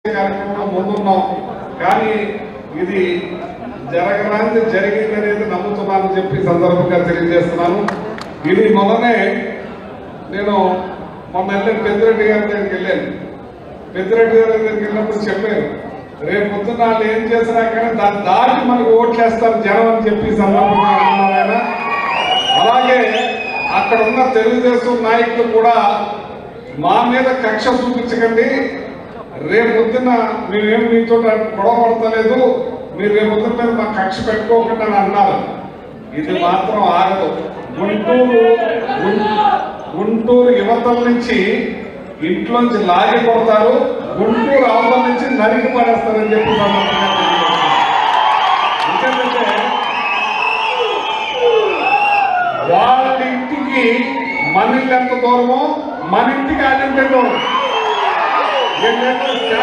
కార్యక్రమం ముందున్నాం. కానీ ఇది జరగరాంది జరిగింది అనేది నమ్ముతున్నానని చెప్పి సందర్భంగా తెలియజేస్తున్నాను. ఇది మొన్ననే నేను పెద్దిరెడ్డి గారి దగ్గరికి వెళ్ళాను. పెద్దిరెడ్డి గారి దగ్గరికి వెళ్ళినప్పుడు చెప్పారు, రేపు పొద్దున్న వాళ్ళు ఏం చేసినా కానీ దాన్ని దాటి మనకు ఓట్లేస్తారు జనం అని చెప్పి సందర్భంగా అన్నారు ఆయన. అలాగే అక్కడ ఉన్న తెలుగుదేశం నాయకులు కూడా మా మీద కక్ష చూపించకండి, రేపు పొద్దున్న మేమేమి మీతో గొడవ పడతలేదు, మీరు రేపు పొద్దున్న మీద మా కక్ష పెట్టుకోకుండా అని అన్నారు. ఇది మాత్రం ఆగదు. గుంటూరు యువతల నుంచి ఇంట్లోంచి లాగి కొడతారు, గుంటూరు అవతల నుంచి నరికి పడేస్తారని చెప్పి ఎందుకంటే వాళ్ళ ఇంటికి మన ఇల్లు ఎంత దూరమో మన ఇంటికి అది ఎంత దూరం.